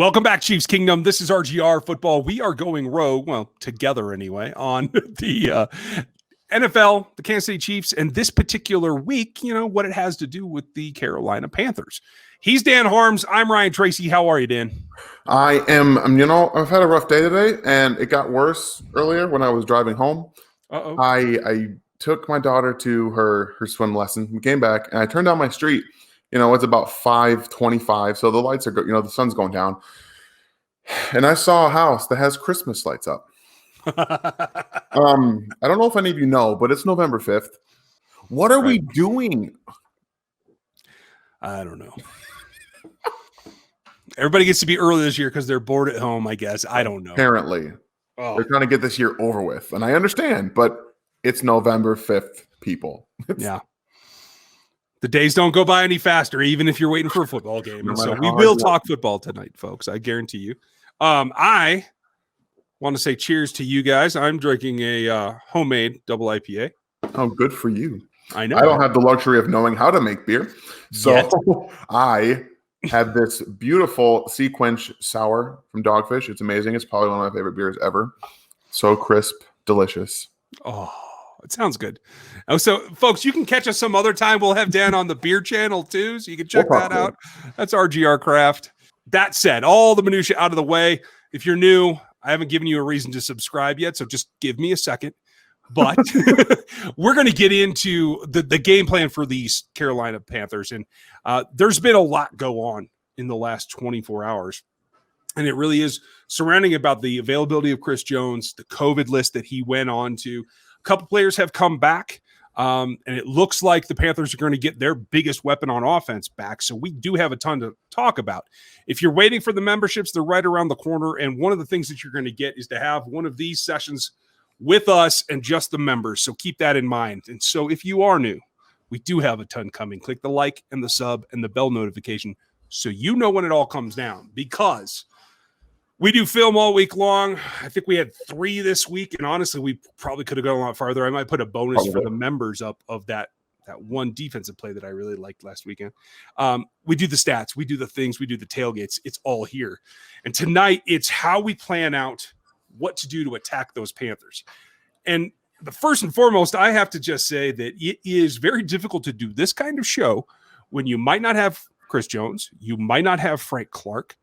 Welcome back, Chiefs Kingdom. This is RGR Football. We are going rogue, well, together anyway, on the NFL, the Kansas City Chiefs, and this particular week, what it has to do with the Carolina Panthers. He's Dan Harms. I'm Ryan Tracy. How are you, Dan? I am, I've had a rough day today, and it got worse earlier when I was driving home. Uh-oh. I took my daughter to her swim lesson. We came back, and I turned down my street. It's about 5:25, so the lights are, the sun's going down. And I saw a house that has Christmas lights up. I don't know if any of you know, but it's November 5th. What are we doing? I don't know. Everybody gets to be early this year because they're bored at home, I guess. I don't know. Apparently. They're trying to get this year over with. And I understand, but it's November 5th, people. Yeah. The days don't go by any faster, even if you're waiting for a football game. And so we will talk football tonight, folks. I guarantee you. I want to say cheers to you guys. I'm drinking a homemade double IPA. Oh, good for you. I know. I don't have the luxury of knowing how to make beer. So I had this beautiful Sequench sour from Dogfish. It's amazing. It's probably one of my favorite beers ever. So crisp, delicious. Oh, it sounds good. Oh, so, folks, you can catch us some other time. We'll have Dan on the beer channel, too, so you can check that out. That's RGR Craft. That said, all the minutia out of the way. If you're new, I haven't given you a reason to subscribe yet, so just give me a second. But we're going to get into the game plan for these Carolina Panthers. And there's been a lot go on in the last 24 hours. And it really is surrounding about the availability of Chris Jones, the COVID list that he went on to. A couple players have come back, and it looks like the Panthers are going to get their biggest weapon on offense back. So we do have a ton to talk about. If you're waiting for the memberships, they're right around the corner. And one of the things that you're going to get is to have one of these sessions with us and just the members. So keep that in mind. And so if you are new, we do have a ton coming. Click the like and the sub and the bell notification so you know when it all comes down, because we do film all week long. I think we had 3 this week, and honestly, we probably could have gone a lot farther. I might put a bonus for the members up of that one defensive play that I really liked last weekend. We do the stats, we do the things, we do the tailgates. It's all here. And tonight, it's how we plan out what to do to attack those Panthers. And the first and foremost, I have to just say that it is very difficult to do this kind of show when you might not have Chris Jones, you might not have Frank Clark.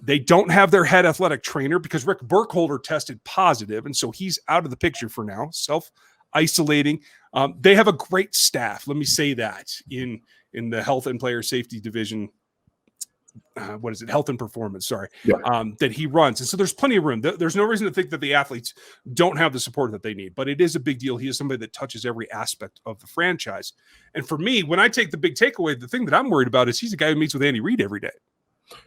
They don't have their head athletic trainer because Rick Burkholder tested positive, and so he's out of the picture for now, self-isolating. They have a great staff, let me say that, in the health and player safety division. Health and performance, that he runs. And so there's plenty of room. There's no reason to think that the athletes don't have the support that they need, but it is a big deal. He is somebody that touches every aspect of the franchise. And for me, when I take the big takeaway, the thing that I'm worried about is he's a guy who meets with Andy Reid every day.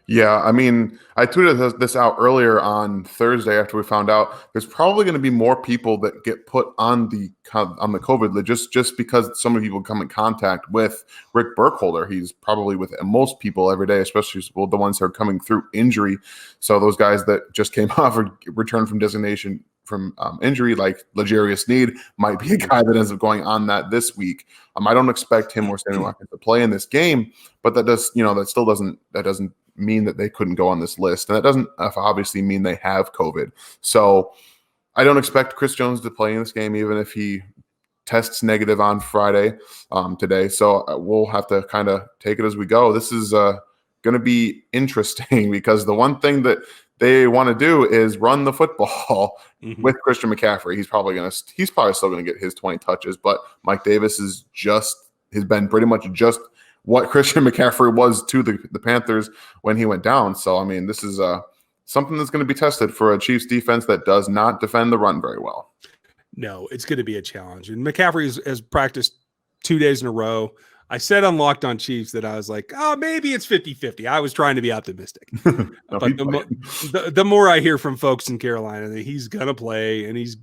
Yeah, I mean, I tweeted this out earlier on Thursday after we found out there's probably going to be more people that get put on the COVID list just because so many people come in contact with Rick Burkholder. He's probably with most people every day, especially the ones that are coming through injury. So those guys that just came off or returned from designation from injury, like L'Jarius Sneed, might be a guy that ends up going on that this week. I don't expect him or Sammy Watkins to play in this game, but that doesn't mean that they couldn't go on this list, and that doesn't obviously mean they have COVID. So I don't expect Chris Jones to play in this game, even if he tests negative on Friday today. So we'll have to kind of take it as we go. This is going to be interesting because the one thing that they want to do is run the football with Christian McCaffrey. He's probably still going to get his 20 touches, but Mike Davis has been pretty much just what Christian McCaffrey was to the Panthers when he went down. So, I mean, this is something that's going to be tested for a Chiefs defense that does not defend the run very well. No, it's going to be a challenge. And McCaffrey has practiced 2 days in a row. I said on Locked On Chiefs that I was like, maybe it's 50-50. I was trying to be optimistic. But the more I hear from folks in Carolina that he's going to play and he's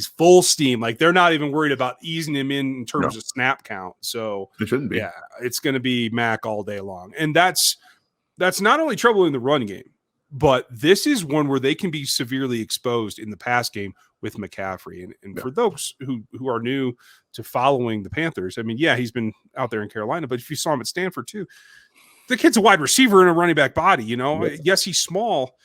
full steam. Like, they're not even worried about easing him in terms of snap count. So it shouldn't be. Yeah, it's going to be Mac all day long. And that's not only trouble in the run game, but this is one where they can be severely exposed in the pass game with McCaffrey. And for those who are new to following the Panthers, I mean, yeah, he's been out there in Carolina, but if you saw him at Stanford too, the kid's a wide receiver in a running back body, you know. Yeah. Yes, he's small,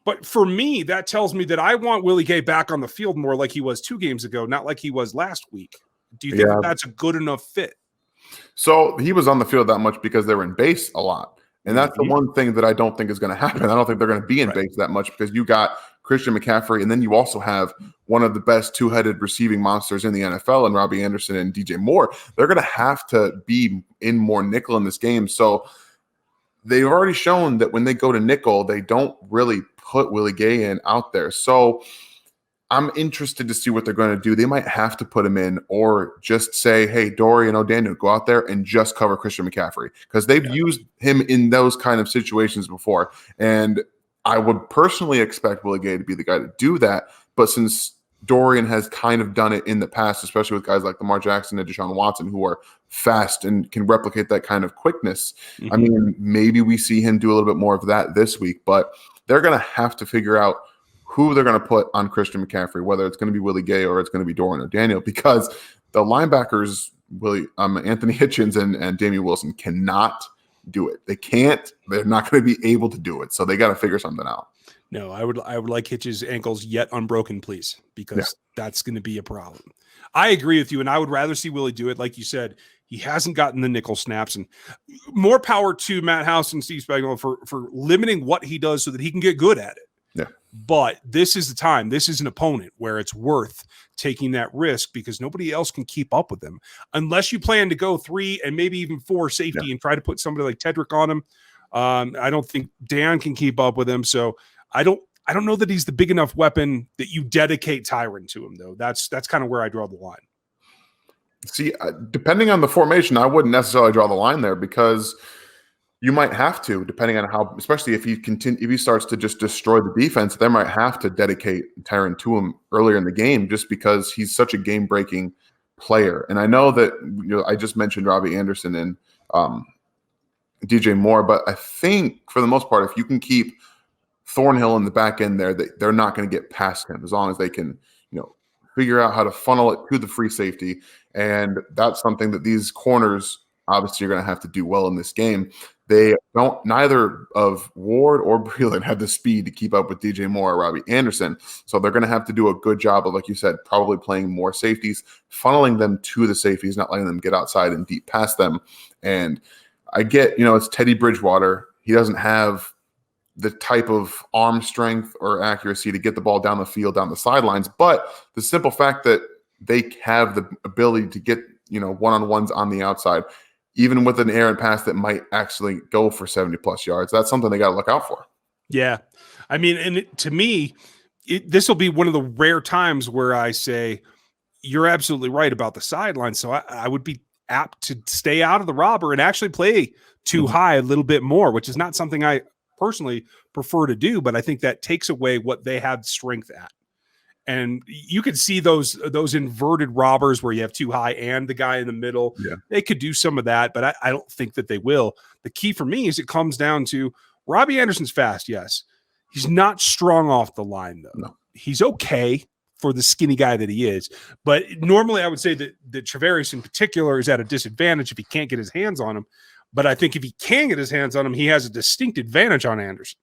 but for me, that tells me that I want Willie Gay back on the field more like he was 2 games ago, not like he was last week. Do you think that that's a good enough fit? So he was on the field that much because they were in base a lot. And that's the one thing that I don't think is going to happen. I don't think they're going to be in base that much because you got Christian McCaffrey, and then you also have one of the best two-headed receiving monsters in the NFL and Robbie Anderson and DJ Moore. They're going to have to be in more nickel in this game. So they've already shown that when they go to nickel, they don't really put Willie Gay in out there. So I'm interested to see what they're going to do. They might have to put him in or just say, hey, Dory and O'Daniel, go out there and just cover Christian McCaffrey because they've used him in those kind of situations before. And I would personally expect Willie Gay to be the guy to do that. But since Dorian has kind of done it in the past, especially with guys like Lamar Jackson and Deshaun Watson, who are fast and can replicate that kind of quickness, I mean, maybe we see him do a little bit more of that this week. But they're going to have to figure out who they're going to put on Christian McCaffrey, whether it's going to be Willie Gay or it's going to be Dorian O'Daniel, because the linebackers, Anthony Hitchens and Damian Wilson, cannot do it. They can't. They're not going to be able to do it. So they got to figure something out. No, I would like Hitch's ankles yet unbroken, please, because that's going to be a problem. I agree with you, and I would rather see Willie do it. Like you said, he hasn't gotten the nickel snaps, and more power to Matt House and Steve Spagnuolo for limiting what he does so that he can get good at it. Yeah. But this is the time. This is an opponent where it's worth taking that risk because nobody else can keep up with him unless you plan to go 3 and maybe even 4 safety and try to put somebody like Tedrick on him. I don't think Dan can keep up with him. So I don't know that he's the big enough weapon that you dedicate Tyron to him, though. That's kind of where I draw the line. See, depending on the formation, I wouldn't necessarily draw the line there because you might have to, depending on how, especially if he starts to just destroy the defense, they might have to dedicate Tyron to him earlier in the game just because he's such a game-breaking player. And I know that I just mentioned Robbie Anderson and DJ Moore, but I think for the most part, if you can keep Thornhill in the back end there, they're not going to get past him as long as they can, figure out how to funnel it to the free safety. And that's something that these corners obviously are going to have to do well in this game. Neither of Ward or Breland have the speed to keep up with DJ Moore or Robbie Anderson. So they're going to have to do a good job of, like you said, probably playing more safeties, funneling them to the safeties, not letting them get outside and deep past them. And I get, it's Teddy Bridgewater. He doesn't have the type of arm strength or accuracy to get the ball down the field, down the sidelines. But the simple fact that they have the ability to get, one-on-ones on the outside, even with an errant pass that might actually go for 70-plus yards, that's something they got to look out for. Yeah. I mean, and to me, this will be one of the rare times where I say, you're absolutely right about the sideline. So I would be apt to stay out of the robber and actually play too high a little bit more, which is not something I personally prefer to do, but I think that takes away what they have strength at. And you could see those inverted robbers where you have too high and the guy in the middle. Yeah. They could do some of that, but I don't think that they will. The key for me is it comes down to Robbie Anderson's fast, yes. He's not strong off the line, though. No. He's okay for the skinny guy that he is. But normally I would say that Travaris in particular is at a disadvantage if he can't get his hands on him. But I think if he can get his hands on him, he has a distinct advantage on Anderson.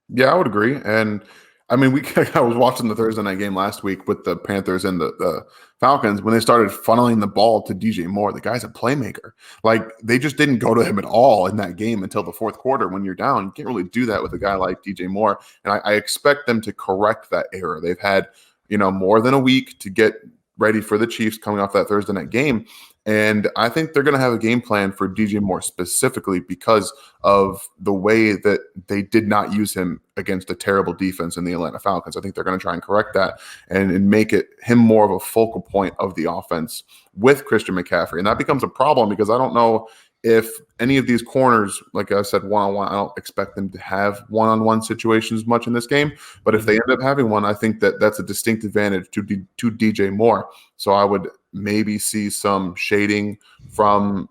Yeah, I would agree. And I mean, I was watching the Thursday night game last week with the Panthers and the Falcons when they started funneling the ball to DJ Moore. The guy's a playmaker. Like, they just didn't go to him at all in that game until the fourth quarter. When you're down, you can't really do that with a guy like DJ Moore. And I expect them to correct that error. They've had, more than a week to get ready for the Chiefs coming off that Thursday night game. And I think they're going to have a game plan for DJ Moore specifically because of the way that they did not use him against a terrible defense in the Atlanta Falcons. I think they're going to try and correct that and make him more of a focal point of the offense with Christian McCaffrey. And that becomes a problem because I don't know if any of these corners, like I said, one-on-one, I don't expect them to have one-on-one situations much in this game. But if they end up having one, I think that's a distinct advantage to DJ Moore. So I would maybe see some shading from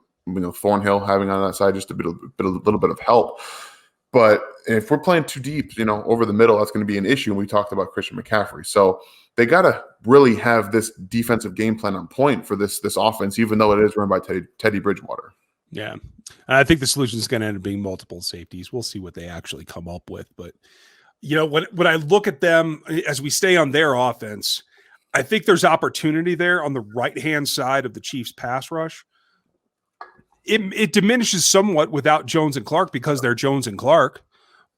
Thornhill having on that side, just a little bit of help. But if we're playing too deep, over the middle, that's going to be an issue. And we talked about Christian McCaffrey. So they got to really have this defensive game plan on point for this offense, even though it is run by Teddy Bridgewater. Yeah. And I think the solution is going to end up being multiple safeties. We'll see what they actually come up with. But, when I look at them as we stay on their offense, I think there's opportunity there on the right-hand side of the Chiefs pass rush. It diminishes somewhat without Jones and Clark because they're Jones and Clark.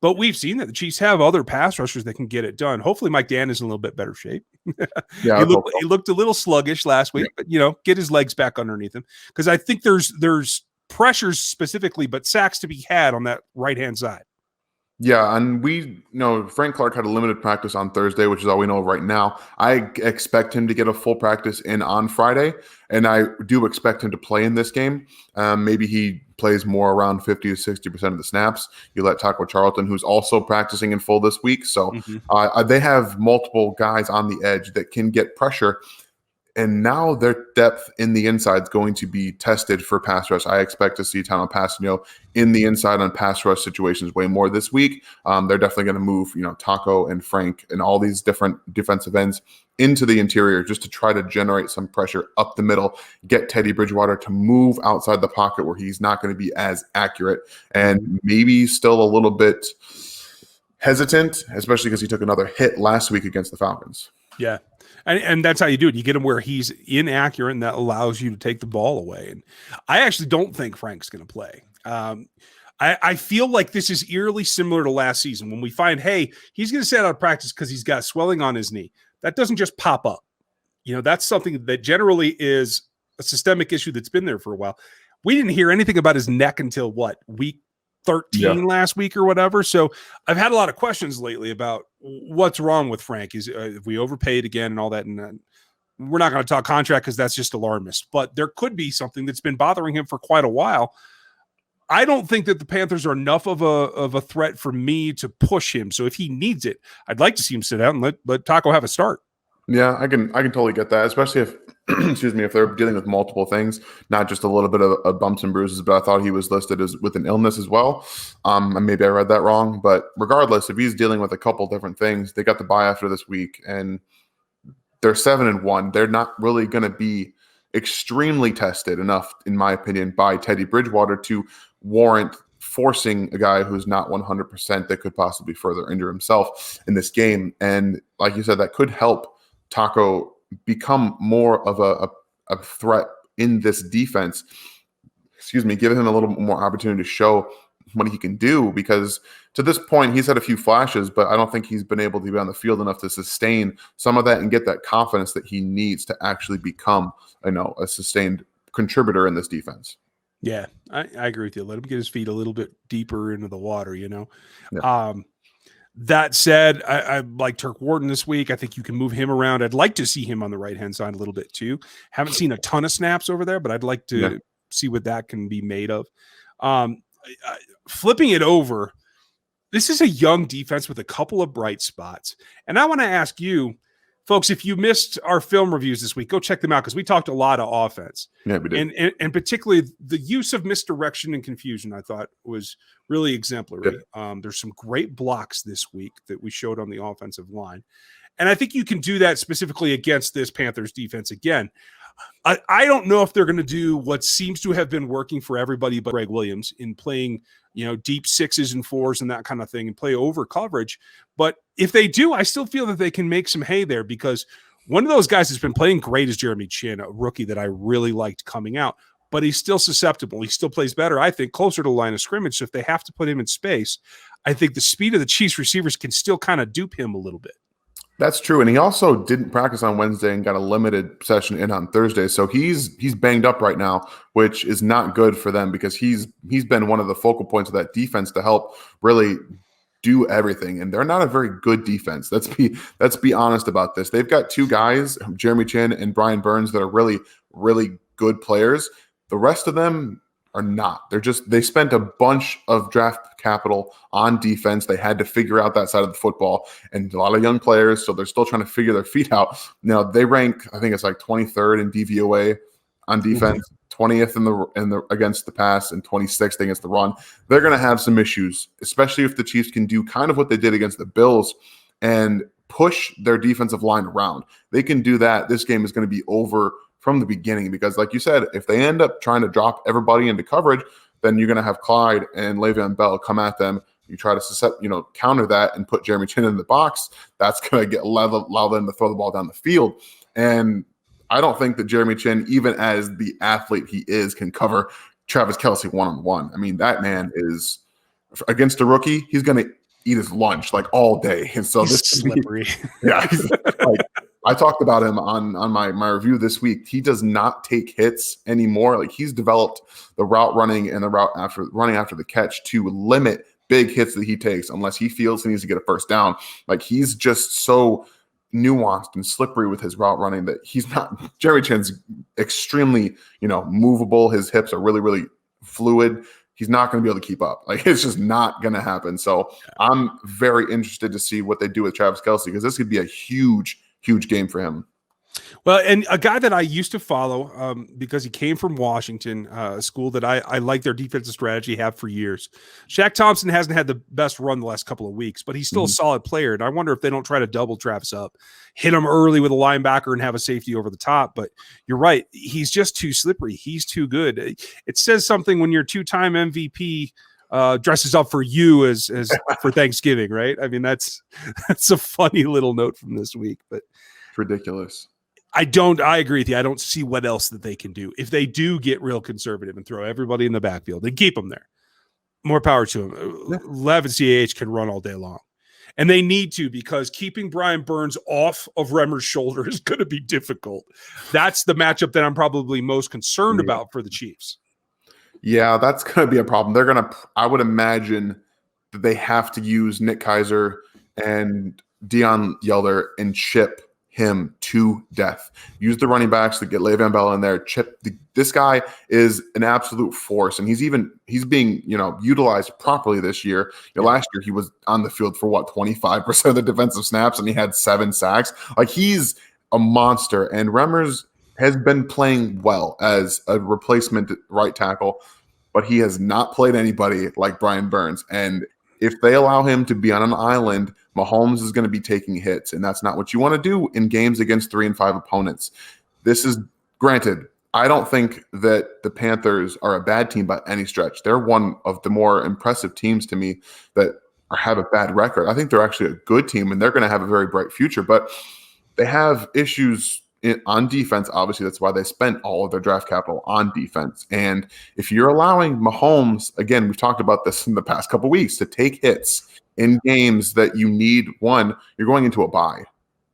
But we've seen that the Chiefs have other pass rushers that can get it done. Hopefully Mike Dan is in a little bit better shape. Yeah, he looked a little sluggish last week, but get his legs back underneath him. Because I think there's pressures specifically, but sacks to be had on that right-hand side. Yeah, and Frank Clark had a limited practice on Thursday, which is all we know right now. I expect him to get a full practice in on Friday, and I do expect him to play in this game. Maybe he plays more around 50 to 60% of the snaps. You let Taco Charlton, who's also practicing in full this week. So they have multiple guys on the edge that can get pressure. And now their depth in the inside is going to be tested for pass rush. I expect to see Tano Passanio in the inside on pass rush situations way more this week. They're definitely going to move, Taco and Frank and all these different defensive ends into the interior just to try to generate some pressure up the middle, get Teddy Bridgewater to move outside the pocket where he's not going to be as accurate and maybe still a little bit hesitant, especially because he took another hit last week against the Falcons. Yeah. And that's how you do it. You get him where he's inaccurate, and that allows you to take the ball away. And I actually don't think Frank's going to play. I feel like this is eerily similar to last season when we find, hey, he's going to sit out of practice because he's got swelling on his knee. That doesn't just pop up. That's something that generally is a systemic issue that's been there for a while. We didn't hear anything about his neck until week 13 last week or whatever. So I've had a lot of questions lately about what's wrong with Frank. If we overpaid again and all that, and we're not going to talk contract because that's just alarmist, but there could be something that's been bothering him for quite a while. I don't think that the Panthers are enough of a threat for me to push him. So if he needs it, I'd like to see him sit out and let Taco have a start. Yeah, I can totally get that, especially if excuse me, if they're dealing with multiple things, not just a little bit of bumps and bruises, but I thought he was listed as with an illness as well. And maybe I read that wrong, but regardless, if he's dealing with a couple different things, they got the bye after this week and they're 7-1. They're not really going to be extremely tested enough, in my opinion, by Teddy Bridgewater to warrant forcing a guy who's not 100% that could possibly further injure himself in this game. And like you said, that could help Taco become more of a threat in this defense. Giving him a little more opportunity to show what he can do, because to this point he's had a few flashes, but I don't think he's been able to be on the field enough to sustain some of that and get that confidence that he needs to actually become, a sustained contributor in this defense. Yeah, I agree with you. Let him get his feet a little bit deeper into the water, Yeah. That said, I like Turk Wharton this week. I think you can move him around. I'd like to see him on the right-hand side a little bit too. Haven't seen a ton of snaps over there, but I'd like to see what that can be made of. Flipping it over, this is a young defense with a couple of bright spots. And I want to ask you, folks, if you missed our film reviews this week, go check them out because we talked a lot of offense. Yeah, we did. And particularly the use of misdirection and confusion, I thought was really exemplary. There's some great blocks this week that we showed on the offensive line. And I think you can do that specifically against this Panthers defense again. I don't know if they're going to do what seems to have been working for everybody but Greg Williams in playing, deep 6s and 4s and that kind of thing and play over coverage. But if they do, I still feel that they can make some hay there, because one of those guys that's been playing great is Jeremy Chin, a rookie that I really liked coming out, but he's still susceptible. He still plays better, I think, closer to the line of scrimmage. So if they have to put him in space, I think the speed of the Chiefs receivers can still kind of dupe him a little bit. That's true. And he also didn't practice on Wednesday and got a limited session in on Thursday. So he's banged up right now, which is not good for them, because he's been one of the focal points of that defense to help really do everything. And they're not a very good defense. Let's be honest about this. They've got two guys, Jeremy Chin and Brian Burns, that are really, really good players. The rest of them are not. They spent a bunch of draft capital on defense. They had to figure out that side of the football, and a lot of young players, so they're still trying to figure their feet out. Now they rank, I think it's like 23rd in DVOA on defense, 20th in the against the pass, and 26th against the run. They're going to have some issues, especially if the Chiefs can do kind of what they did against the Bills and push their defensive line around. They can do that. This game is going to be over from the beginning, because like you said, if they end up trying to drop everybody into coverage, then you're going to have Clyde and Le'Veon Bell come at them. You try to counter that and put Jeremy Chin in the box. That's going to allow them to throw the ball down the field. And I don't think that Jeremy Chin, even as the athlete he is, can cover Travis Kelce one-on-one. I mean, that man is, against a rookie, he's going to eat his lunch like all day. And so he's slippery. He's like, I talked about him on my review this week. He does not take hits anymore. Like, he's developed the route running and the route running after the catch to limit big hits that he takes unless he feels he needs to get a first down. Like, he's just so nuanced and slippery with his route running that he's not. Jerry Chin's extremely, movable. His hips are really, really fluid. He's not going to be able to keep up. Like, it's just not going to happen. So I'm very interested to see what they do with Travis Kelce, because this could be a huge game for him. Well, and a guy that I used to follow because he came from Washington, a school that I like their defensive strategy, have for years. Shaq Thompson hasn't had the best run the last couple of weeks, but he's still a solid player. And I wonder if they don't try to double Travis up, hit him early with a linebacker and have a safety over the top. But you're right. He's just too slippery. He's too good. It says something when your two-time MVP dresses up for you as for Thanksgiving, right? I mean, that's a funny little note from this week, but it's ridiculous. I agree with you. I don't see what else that they can do. If they do get real conservative and throw everybody in the backfield and keep them there, more power to them. Lev and CAH can run all day long. And they need to, because keeping Brian Burns off of Remmer's shoulder is going to be difficult. That's the matchup that I'm probably most concerned about for the Chiefs. Yeah, that's going to be a problem. I would imagine that they have to use Nick Keiser and Deion Yelder and chip him to death. Use the running backs to get Le'Veon Bell in there. This guy is an absolute force, and he's being utilized properly this year. Last year he was on the field for 25% of the defensive snaps, and he had 7 sacks. Like, he's a monster, and Remmers has been playing well as a replacement right tackle, but he has not played anybody like Brian Burns. And if they allow him to be on an island, Mahomes is going to be taking hits, and that's not what you want to do in games against 3 and 5 opponents. This is, granted, I don't think that the Panthers are a bad team by any stretch. They're one of the more impressive teams to me that have a bad record. I think they're actually a good team, and they're going to have a very bright future, but they have issues on defense. Obviously, that's why they spent all of their draft capital on defense. And if you're allowing Mahomes, again, we've talked about this in the past couple of weeks, to take hits in games that you need one, you're going into a bye.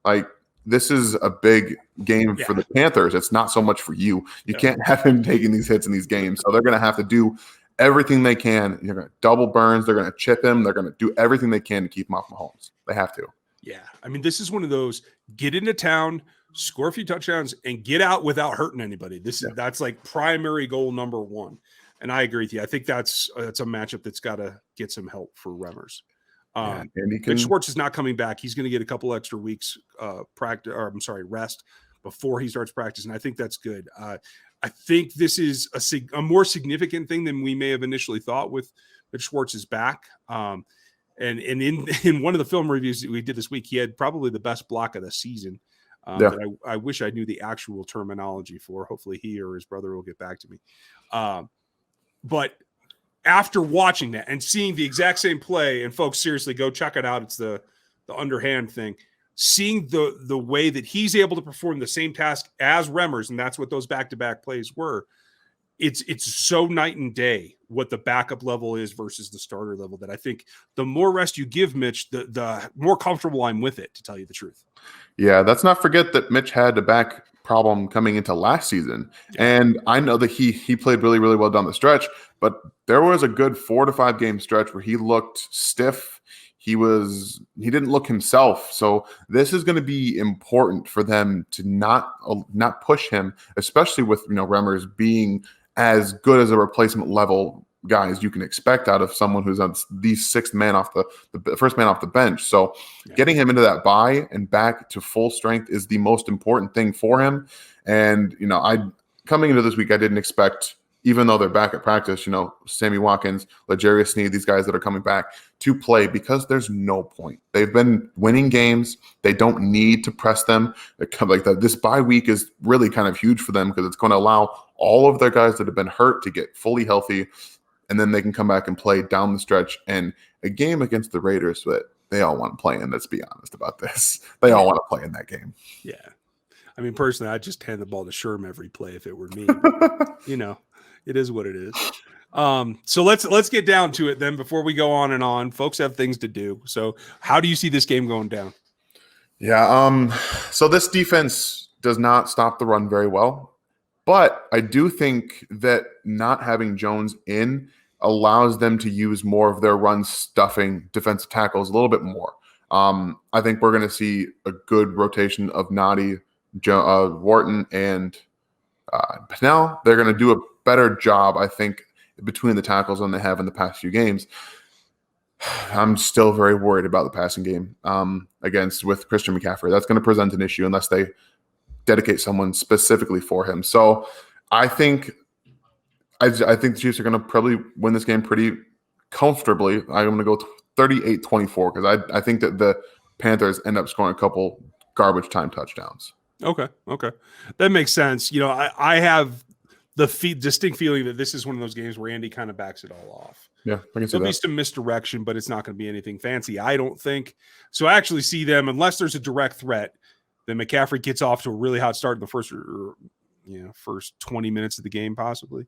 Like, this is a big game for the Panthers. It's not so much for you. You can't have him taking these hits in these games. So they're going to have to do everything they can. You're going to double Burns. They're going to chip him. They're going to do everything they can to keep him off Mahomes. They have to. Yeah. I mean, this is one of those get into town, score a few touchdowns, and get out without hurting anybody. That's like primary goal number 1. And I agree with you. I think that's a matchup that's got to get some help for Remmers. Nick Schwartz is not coming back. He's going to get a couple extra weeks rest before he starts practice, and I think that's good. I think this is a more significant thing than we may have initially thought with Schwartz is back. And in one of the film reviews that we did this week, he had probably the best block of the season. That I wish I knew the actual terminology for. Hopefully he or his brother will get back to me. But after watching that and seeing the exact same play, and folks, seriously, go check it out. It's the underhand thing. Seeing the way that he's able to perform the same task as Remmers, and that's what those back-to-back plays were. It's so night and day what the backup level is versus the starter level, that I think the more rest you give Mitch, the more comfortable I'm with it, to tell you the truth. Yeah, let's not forget that Mitch had a back problem coming into last season. And I know that he played really, really well down the stretch, but there was a good 4 to 5 game stretch where he looked stiff. He didn't look himself. So this is going to be important for them to not push him, especially with Remmers being as good as a replacement level guy as you can expect out of someone who's on the first man off the bench. So getting him into that bye and back to full strength is the most important thing for him. And coming into this week, I didn't expect even though they're back at practice, Sammy Watkins, L'Jarius Sneed, these guys that are coming back to play, because there's no point. They've been winning games. They don't need to press them. This bye week is really kind of huge for them because it's going to allow all of their guys that have been hurt to get fully healthy, and then they can come back and play down the stretch. And a game against the Raiders that they all want to play in, let's be honest about this. They all want to play in that game. Yeah. I mean, personally, I'd just hand the ball to Sherm every play if it were me. But, it is what it is. So let's get down to it then before we go on and on. Folks have things to do. So how do you see this game going down? Yeah. So this defense does not stop the run very well, but I do think that not having Jones in allows them to use more of their run stuffing defensive tackles a little bit more. I think we're going to see a good rotation of Noddy, Wharton, and Pennell. They're going to do a better job, I think, between the tackles than they have in the past few games. I'm still very worried about the passing game with Christian McCaffrey. That's going to present an issue unless they dedicate someone specifically for him. So I think the Chiefs are going to probably win this game pretty comfortably. I'm going to go 38-24 because I think that the Panthers end up scoring a couple garbage time touchdowns. Okay. That makes sense. I have the distinct feeling that this is one of those games where Andy kind of backs it all off. Yeah, I can see There'll that. be some misdirection, but it's not going to be anything fancy, I don't think. So I actually see them, unless there's a direct threat, then McCaffrey gets off to a really hot start in the first 20 minutes of the game, possibly.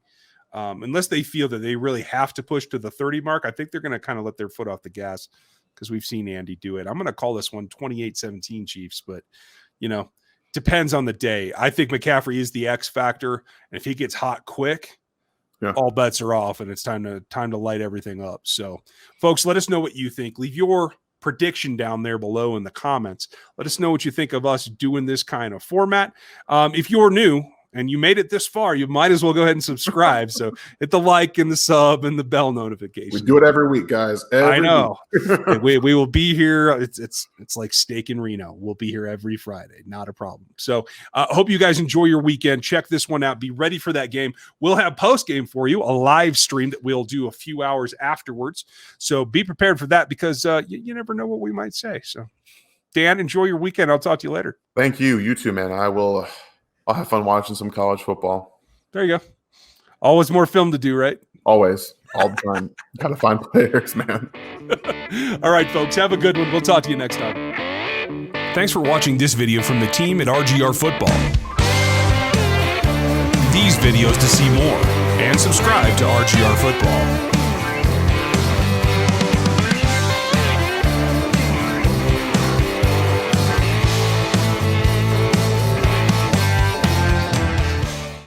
Unless they feel that they really have to push to the 30 mark, I think they're going to kind of let their foot off the gas because we've seen Andy do it. I'm going to call this one 28-17 Chiefs, but, depends on the day. I think McCaffrey is the X factor, and if he gets hot quick, all bets are off, and it's time to light everything up. So, folks, let us know what you think. Leave your prediction down there below in the comments. Let us know what you think of us doing this kind of format. If you're new and you made it this far, you might as well go ahead and subscribe. So hit the like and the sub and the bell notification. We do it every week, guys. I know. we will be here. It's like steak in Reno. We'll be here every Friday. Not a problem. So hope you guys enjoy your weekend. Check this one out. Be ready for that game. We'll have post game for you, a live stream that we'll do a few hours afterwards. So be prepared for that because you never know what we might say. So Dan, enjoy your weekend. I'll talk to you later. Thank you. You too, man. I'll have fun watching some college football. There you go. Always more film to do, right? Always. All the time. Got to find players, man. All right, folks. Have a good one. We'll talk to you next time. Thanks for watching this video from the team at RGR Football. These videos to see more and subscribe to RGR Football.